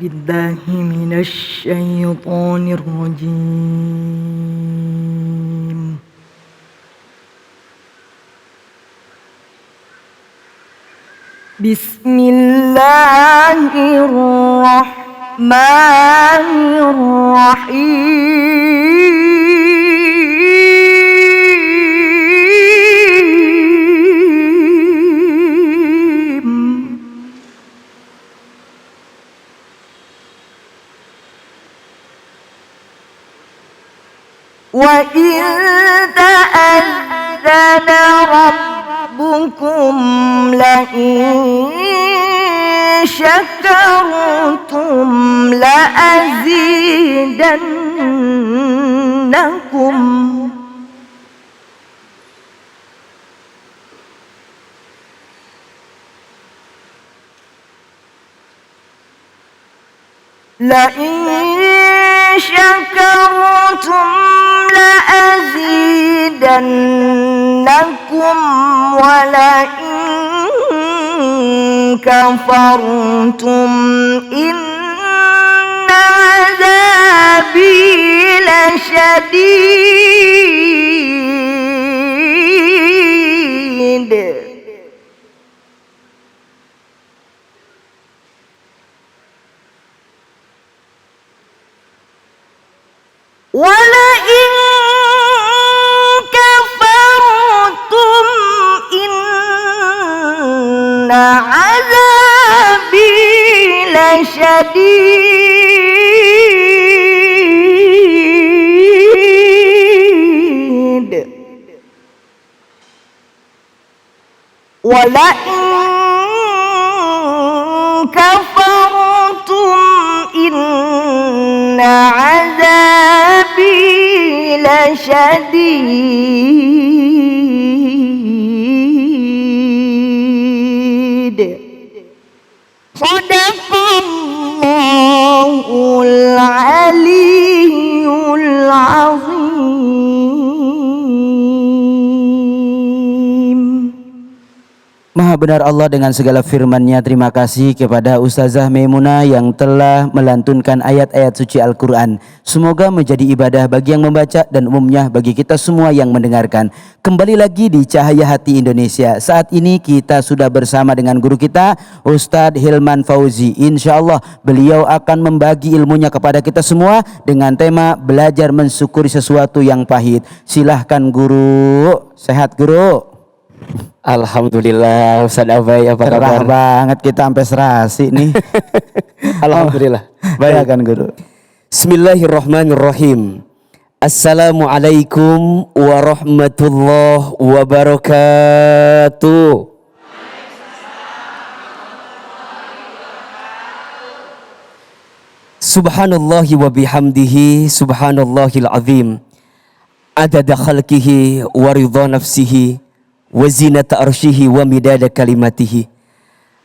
بالله من الشيطان الرجيم. بسم الله الرحمن الرحيم. وإذ تأذن ربكم لئن شكرتم لأزيدنكم ولئن كفرتم إن عذابي لشديد. ولئن كفرتم إن عذابي لشديد. ولئن كفرتم إن عذابي لشديد. Sadaqallahul aliyyul azim. Maha benar Allah dengan segala firman-Nya. Terima kasih kepada Ustazah Maimunah yang telah melantunkan ayat-ayat suci Al-Quran. Semoga menjadi ibadah bagi yang membaca dan umumnya bagi kita semua yang mendengarkan. Kembali lagi di Cahaya Hati Indonesia. Saat ini kita sudah bersama dengan guru kita Ustadz Hilman Fauzi. Insya Allah beliau akan membagi ilmunya kepada kita semua dengan tema belajar mensyukuri sesuatu yang pahit. Silahkan guru. Sehat guru? Alhamdulillah, Ustaz Abai, apa kabar? Cerah banget kita sampai serasi nih. Alhamdulillah. Baik kan guru. Bismillahirrahmanirrahim. Assalamualaikum warahmatullahi wabarakatuh. Subhanallahi wa bihamdihi, subhanallahil azim. Adada khalqihi wa ridha nafsihi wa zinata arshihi wa midada kalimatihi.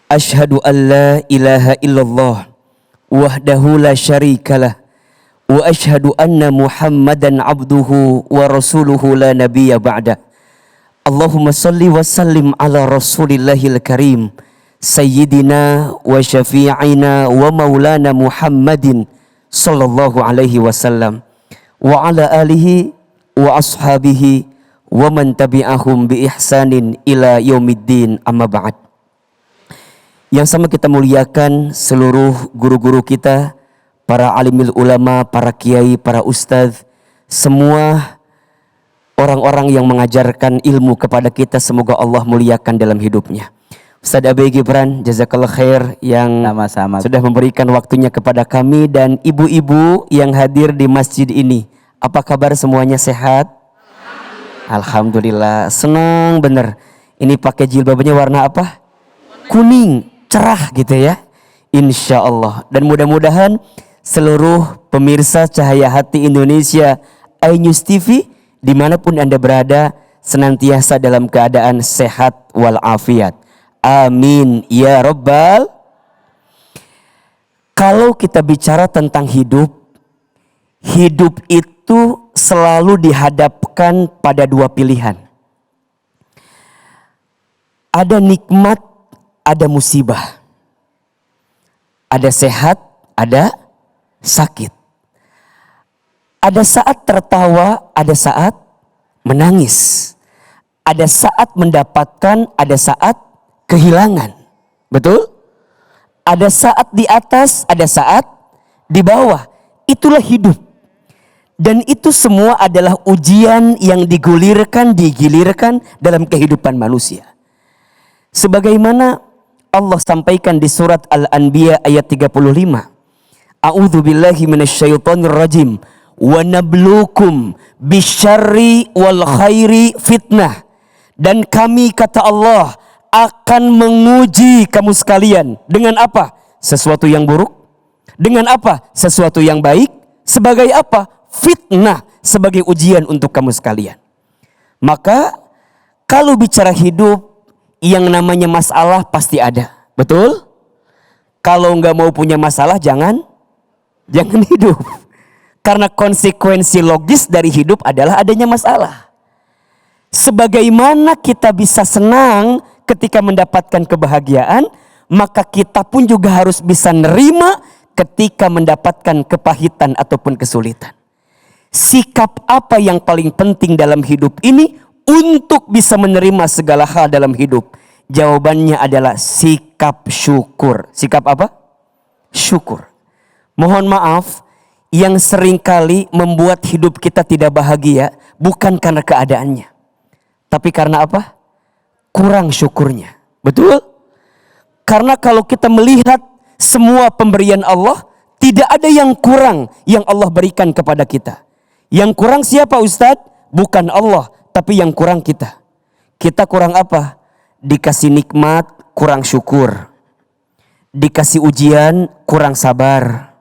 Ashhadu an la ilaha illallah wahdahu la syarikalah wa ashhadu anna Muhammadan abduhu wa rasuluhu la nabiyya ba'da. Allahumma salli wa sallim ala rasulillahil karim sayyidina wa syafi'ina wa maulana Muhammadin sallallahu alaihi wasallam wa ala alihi wa ashabihi wa man tabi'ahum bi ihsanin ila yaumiddin, amma ba'd. Yang sama kita muliakan seluruh guru-guru kita, para alimil ulama, para kiai, para ustadz, semua orang-orang yang mengajarkan ilmu kepada kita, semoga Allah muliakan dalam hidupnya. Ustadz Abai Gibran, jazakallah khair yang Sama-sama. sudah memberikan waktunya kepada kami dan ibu-ibu yang hadir di masjid ini. Apa kabar semuanya, sehat? Alhamdulillah, senang bener. Ini pakai jilbabnya warna apa? Kuning, cerah gitu ya. Insya Allah. Dan mudah-mudahan seluruh pemirsa Cahaya Hati Indonesia, iNews TV, dimanapun Anda berada, senantiasa dalam keadaan sehat walafiat. Amin ya Rabbal. Kalau kita bicara tentang hidup, hidup itu selalu dihadapkan pada dua pilihan. Ada nikmat, ada musibah. Ada sehat, ada sakit. Ada saat tertawa, ada saat menangis. Ada saat mendapatkan, ada saat kehilangan. Betul? Ada saat di atas, ada saat di bawah. Itulah hidup. Dan itu semua adalah ujian yang digilirkan dalam kehidupan manusia. Sebagaimana Allah sampaikan di surat Al-Anbiya ayat 35. A'udzu billahi minasyaitonir rajim. Wa nabluukum bisyarri wal khairi fitnah. Dan kami, kata Allah, akan menguji kamu sekalian. Dengan apa? Sesuatu yang buruk. Dengan apa? Sesuatu yang baik. Sebagai apa? Fitnah. Sebagai ujian untuk kamu sekalian. Maka kalau bicara hidup, yang namanya masalah pasti ada. Betul? Kalau nggak mau punya masalah, jangan hidup. Karena konsekuensi logis dari hidup adalah adanya masalah. Sebagaimana kita bisa senang ketika mendapatkan kebahagiaan, maka kita pun juga harus bisa nerima ketika mendapatkan kepahitan ataupun kesulitan. Sikap apa yang paling penting dalam hidup ini untuk bisa menerima segala hal dalam hidup? Jawabannya adalah sikap syukur. Sikap apa? Syukur. Mohon maaf, yang seringkali membuat hidup kita tidak bahagia bukan karena keadaannya, tapi karena apa? Kurang syukurnya. Betul? Karena kalau kita melihat semua pemberian Allah, tidak ada yang kurang yang Allah berikan kepada kita. Yang kurang siapa, Ustadz? Bukan Allah, tapi yang kurang kita. Kita kurang apa? Dikasih nikmat, kurang syukur. Dikasih ujian, kurang sabar.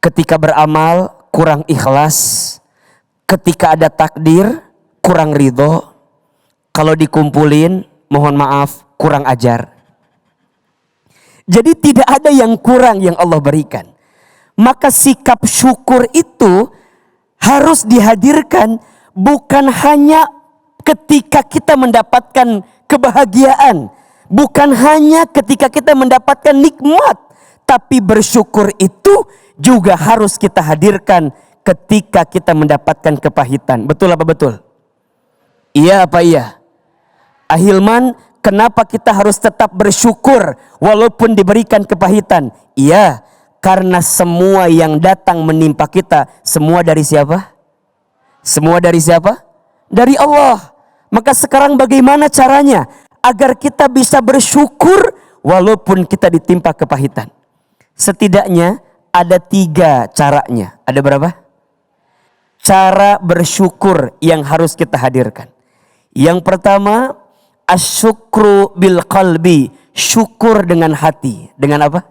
Ketika beramal, kurang ikhlas. Ketika ada takdir, kurang ridho. Kalau dikumpulin, mohon maaf, kurang ajar. Jadi tidak ada yang kurang yang Allah berikan. Maka sikap syukur itu harus dihadirkan bukan hanya ketika kita mendapatkan kebahagiaan. Bukan hanya ketika kita mendapatkan nikmat. Tapi bersyukur itu juga harus kita hadirkan ketika kita mendapatkan kepahitan. Betul apa betul? Iya apa iya? Ahilman, kenapa kita harus tetap bersyukur walaupun diberikan kepahitan? Iya, karena semua yang datang menimpa kita, semua dari siapa? Semua dari siapa? Dari Allah. Maka sekarang bagaimana caranya agar kita bisa bersyukur walaupun kita ditimpa kepahitan? Setidaknya ada 3 caranya. Ada berapa? Cara bersyukur yang harus kita hadirkan. Yang pertama, asyukru bil qalbi. Syukur dengan hati. Dengan apa?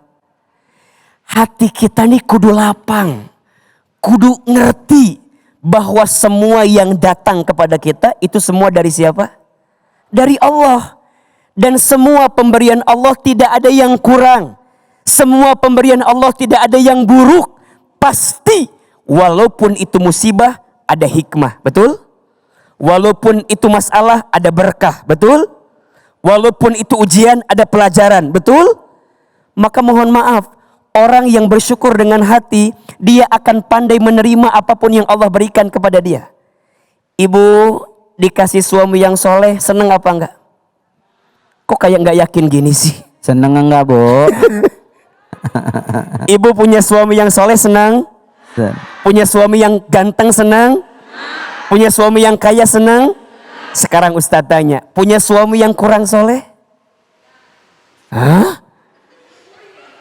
Hati kita nih kudu lapang. Kudu ngerti bahwa semua yang datang kepada kita itu semua dari siapa? Dari Allah. Dan semua pemberian Allah tidak ada yang kurang. Semua pemberian Allah tidak ada yang buruk. Pasti walaupun itu musibah ada hikmah. Betul? Walaupun itu masalah ada berkah. Betul? Walaupun itu ujian ada pelajaran. Betul? Maka mohon maaf, orang yang bersyukur dengan hati, dia akan pandai menerima apapun yang Allah berikan kepada dia. Ibu dikasih suami yang soleh, seneng apa enggak? Kok kayak enggak yakin gini sih? Seneng enggak, Bu? Ibu punya suami yang soleh senang? Punya suami yang ganteng senang? Punya suami yang kaya senang? Sekarang Ustadz tanya, punya suami yang kurang soleh? Hah?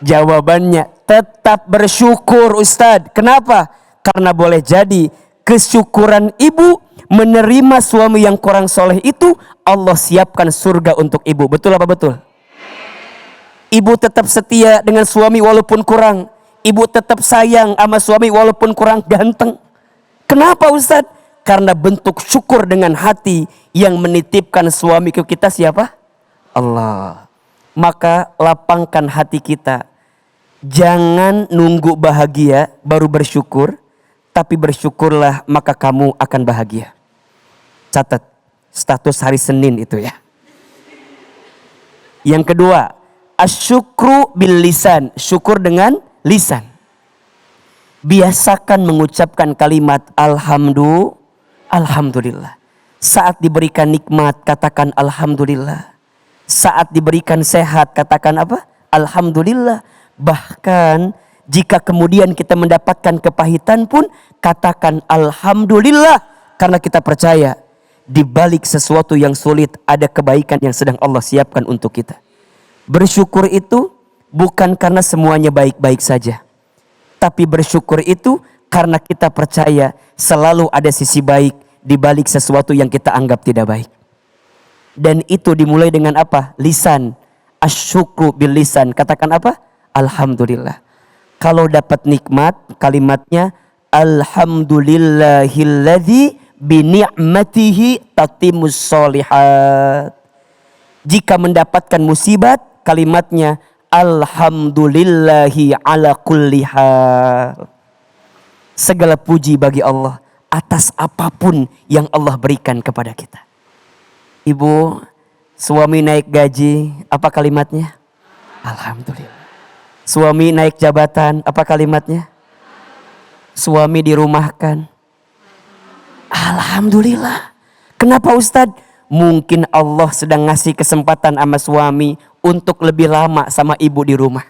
Jawabannya tetap bersyukur Ustadz. Kenapa? Karena boleh jadi kesyukuran ibu menerima suami yang kurang soleh itu, Allah siapkan surga untuk ibu. Betul apa betul? Ibu tetap setia dengan suami walaupun kurang. Ibu tetap sayang sama suami walaupun kurang ganteng. Kenapa Ustadz? Karena bentuk syukur dengan hati yang menitipkan suami ke kita siapa? Allah. Maka lapangkan hati kita. Jangan nunggu bahagia baru bersyukur. Tapi bersyukurlah maka kamu akan bahagia. Catat status hari Senin itu ya. Yang kedua, asyukru bil lisan. Syukur dengan lisan. Biasakan mengucapkan kalimat alhamdulillah. Saat diberikan nikmat katakan alhamdulillah. Saat diberikan sehat katakan apa? Alhamdulillah. Bahkan jika kemudian kita mendapatkan kepahitan pun katakan alhamdulillah, karena kita percaya di balik sesuatu yang sulit ada kebaikan yang sedang Allah siapkan untuk kita. Bersyukur itu bukan karena semuanya baik-baik saja, tapi bersyukur itu karena kita percaya selalu ada sisi baik di balik sesuatu yang kita anggap tidak baik. Dan itu dimulai dengan apa? Lisan. Asyukru bil lisan. Katakan apa? Alhamdulillah. Kalau dapat nikmat, kalimatnya alhamdulillahilladzi bi ni'matihi tatimmus sholihat. Jika mendapatkan musibat, kalimatnya alhamdulillahi ala kulli hal. Segala puji bagi Allah atas apapun yang Allah berikan kepada kita. Ibu, suami naik gaji, apa kalimatnya? Alhamdulillah. Suami naik jabatan, apa kalimatnya? Suami dirumahkan, alhamdulillah. Kenapa Ustadz? Mungkin Allah sedang ngasih kesempatan sama suami untuk lebih lama sama ibu di rumah.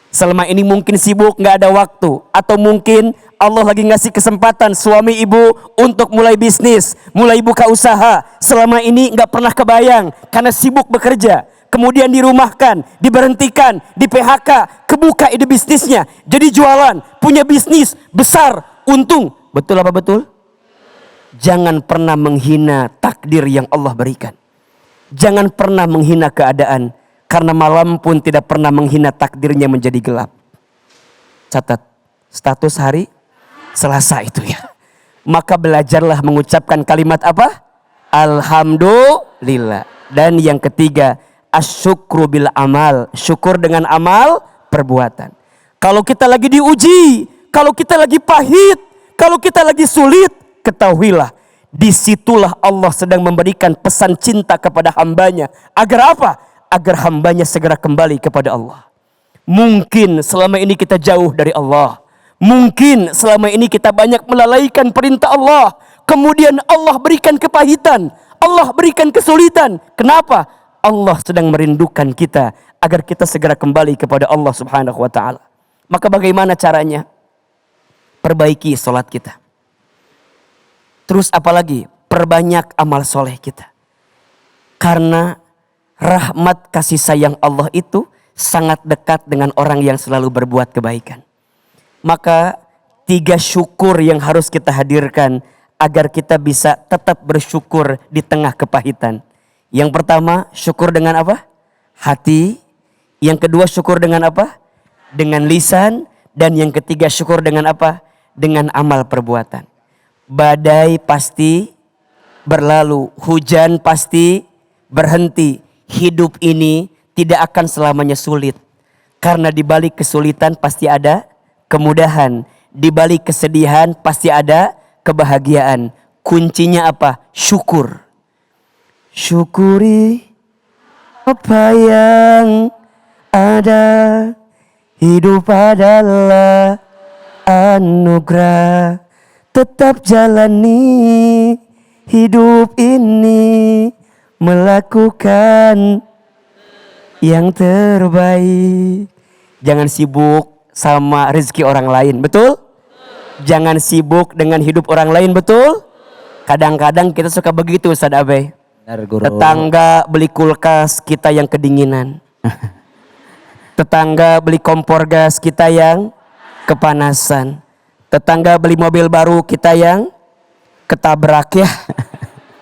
Selama ini mungkin sibuk, gak ada waktu. Atau mungkin Allah lagi ngasih kesempatan suami ibu untuk mulai bisnis, mulai buka usaha. Selama ini gak pernah kebayang karena sibuk bekerja. Kemudian dirumahkan, diberhentikan, di PHK, kebuka ide bisnisnya. Jadi jualan, punya bisnis besar, untung. Betul apa betul? Jangan pernah menghina takdir yang Allah berikan. Jangan pernah menghina keadaan, karena malam pun tidak pernah menghina takdirnya menjadi gelap. Catat status hari Selasa itu ya. Maka belajarlah mengucapkan kalimat apa? Alhamdulillah. Dan yang ketiga, asyukru bil amal. Syukur dengan amal perbuatan. Kalau kita lagi diuji, kalau kita lagi pahit, kalau kita lagi sulit, ketahuilah disitulah Allah sedang memberikan pesan cinta kepada hambanya. Agar apa? Agar hambanya segera kembali kepada Allah. Mungkin selama ini kita jauh dari Allah. Mungkin selama ini kita banyak melalaikan perintah Allah. Kemudian Allah berikan kepahitan, Allah berikan kesulitan. Kenapa? Allah sedang merindukan kita agar kita segera kembali kepada Allah Subhanahu wa ta'ala. Maka bagaimana caranya? Perbaiki sholat kita. Terus apalagi? Perbanyak amal soleh kita. Karena rahmat kasih sayang Allah itu sangat dekat dengan orang yang selalu berbuat kebaikan. Maka 3 syukur yang harus kita hadirkan agar kita bisa tetap bersyukur di tengah kepahitan. Yang pertama, syukur dengan apa? Hati. Yang kedua, syukur dengan apa? Dengan lisan. Dan yang ketiga, syukur dengan apa? Dengan amal perbuatan. Badai pasti berlalu, hujan pasti berhenti. Hidup ini tidak akan selamanya sulit. Karena di balik kesulitan pasti ada kemudahan. Di balik kesedihan pasti ada kebahagiaan. Kuncinya apa? Syukur. Syukuri apa yang ada. Hidup adalah anugerah. Tetap jalani hidup ini, melakukan yang terbaik. Jangan sibuk sama rezeki orang lain, betul? Jangan sibuk dengan hidup orang lain, betul? Kadang-kadang kita suka begitu, Ustaz Abai. Tetangga beli kulkas, kita yang kedinginan. Tetangga beli kompor gas, kita yang kepanasan. Tetangga beli mobil baru, kita yang ketabrak ya.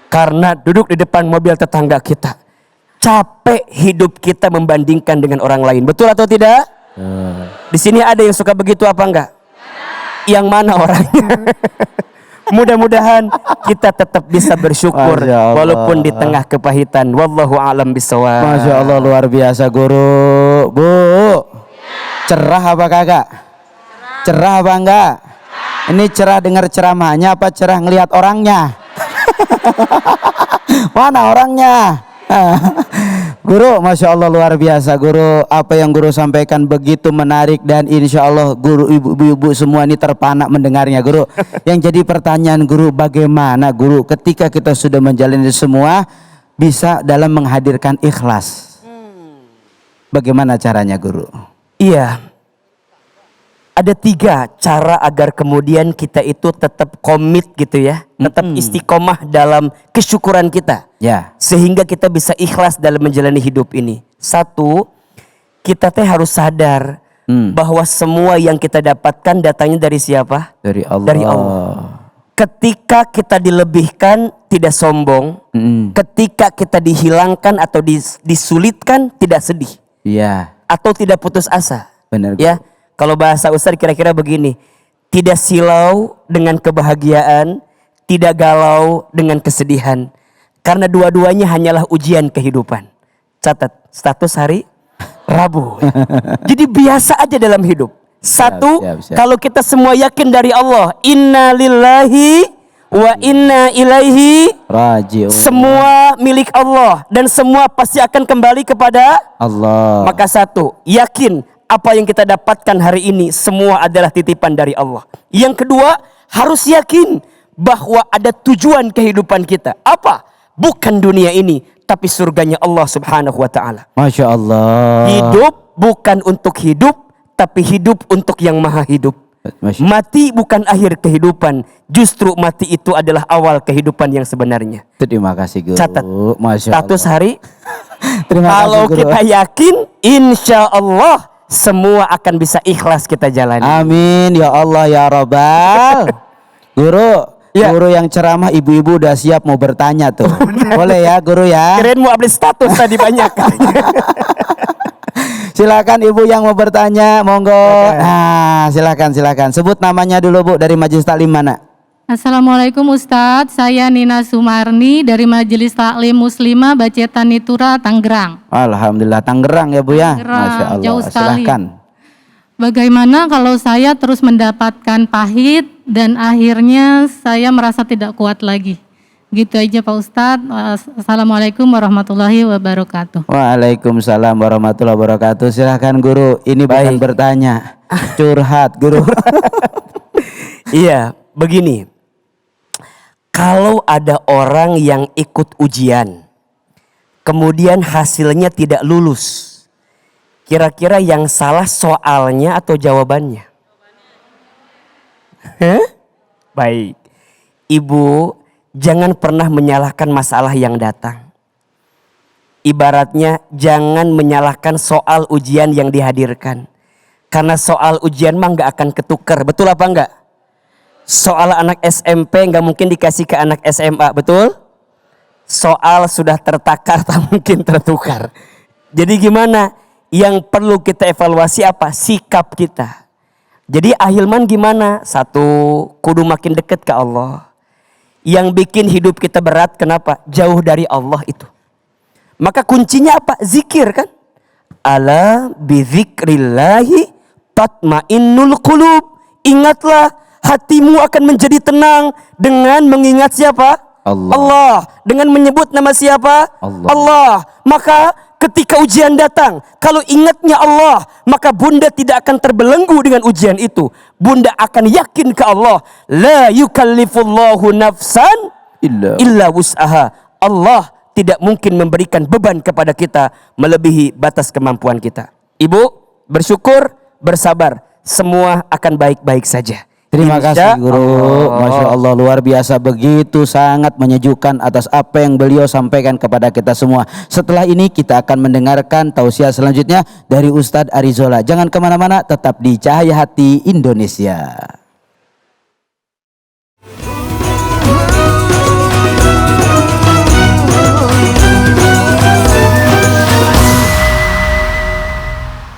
Karena duduk di depan mobil tetangga kita. Capek hidup kita membandingkan dengan orang lain. Betul atau tidak? Di sini ada yang suka begitu apa enggak? Yang mana orangnya? Mudah-mudahan kita tetap bisa bersyukur walaupun di tengah kepahitan. Wallahu a'lam bishawab. Masya Allah, luar biasa guru. Bu, cerah apa kagak? Cerah apa enggak? Ini cerah dengar ceramahnya apa cerah ngelihat orangnya? Mana orangnya? Guru, Masya Allah luar biasa Guru. Apa yang Guru sampaikan begitu menarik. Dan insya Allah Guru, ibu-ibu semua ini terpanak mendengarnya Guru. Yang jadi pertanyaan Guru, bagaimana Guru ketika kita sudah menjalani semua bisa dalam menghadirkan ikhlas? Bagaimana caranya Guru? Iya. Ada 3 cara agar kemudian kita itu tetap komit gitu ya. Tetap istiqomah dalam kesyukuran kita. Ya. Sehingga kita bisa ikhlas dalam menjalani hidup ini. 1, kita teh harus sadar bahwa semua yang kita dapatkan datangnya dari siapa? Dari Allah. Dari Allah. Ketika kita dilebihkan tidak sombong. Ketika kita dihilangkan atau disulitkan tidak sedih. Iya. Atau tidak putus asa. Benar. Ya. Kalau bahasa Ustaz kira-kira begini. Tidak silau dengan kebahagiaan, tidak galau dengan kesedihan. Karena dua-duanya hanyalah ujian kehidupan. Catat, status hari Rabu. Jadi biasa aja dalam hidup. 1, siap. kalau kita semua yakin dari Allah, inna lillahi wa inna ilaihi Raji'un. semua milik Allah dan semua pasti akan kembali kepada Allah. Maka 1, yakin apa yang kita dapatkan hari ini semua adalah titipan dari Allah. Yang kedua, harus yakin bahwa ada tujuan kehidupan kita. Apa? Bukan dunia ini, tapi surganya Allah Subhanahu wa taala. Masya Allah. Hidup bukan untuk hidup, tapi hidup untuk yang maha hidup. Mati bukan akhir kehidupan, justru mati itu adalah awal kehidupan yang sebenarnya. Terima kasih Guru. Catat, Masya status Allah. hari. Terima Kalau kasih Guru. kita yakin, insya Allah semua akan bisa ikhlas kita jalani. Amin ya Allah ya Rabbal. Guru, Ya. Guru yang ceramah ibu-ibu udah siap mau bertanya tuh. Boleh ya Guru ya? Kirain mau update status tadi banyak. Silakan ibu yang mau bertanya, monggo. Nah, silakan. Sebut namanya dulu Bu, dari Majelis Taklim mana? Assalamualaikum Ustadz, saya Nina Sumarni dari Majelis Taklim Muslimah Bacetan Nitura, Tangerang. Alhamdulillah, Tangerang ya Bu ya. Tangerang, Masya Allah. jauh sekali. Silakan. Bagaimana kalau saya terus mendapatkan pahit dan akhirnya saya merasa tidak kuat lagi? Gitu aja Pak Ustadz. Assalamualaikum warahmatullahi wabarakatuh. Waalaikumsalam warahmatullahi wabarakatuh. Silakan Guru. Ini bukan bertanya, curhat Guru. Iya, begini. Kalau ada orang yang ikut ujian, kemudian hasilnya tidak lulus, kira-kira yang salah soalnya atau jawabannya? Baik. Ibu, jangan pernah menyalahkan masalah yang datang. Ibaratnya jangan menyalahkan soal ujian yang dihadirkan. Karena soal ujian mah gak akan ketukar. Betul apa enggak? Soal anak SMP gak mungkin dikasih ke anak SMA. Betul? Soal sudah tertakar tak mungkin tertukar. Jadi gimana? Yang perlu kita evaluasi apa? Sikap kita. Jadi ahilman gimana? 1, kudu makin dekat ke Allah. Yang bikin hidup kita berat kenapa? Jauh dari Allah itu. Maka kuncinya apa? Zikir kan? Ala bizikrillahi tatmainnul qulub. Ingatlah, hatimu akan menjadi tenang dengan mengingat siapa? Allah. Dengan menyebut nama siapa? Allah. Maka ketika ujian datang, kalau ingatnya Allah, maka bunda tidak akan terbelenggu dengan ujian itu. Bunda akan yakin ke Allah. La yukallifullahu nafsan illa wus'aha. Allah tidak mungkin memberikan beban kepada kita melebihi batas kemampuan kita. Ibu, bersyukur, bersabar. Semua akan baik-baik saja. Terima kasih Guru. Masya Allah luar biasa, begitu sangat menyejukkan atas apa yang beliau sampaikan kepada kita semua. Setelah ini kita akan mendengarkan tausiah selanjutnya dari Ustadz Arizola. Jangan kemana-mana, tetap di Cahaya Hati Indonesia.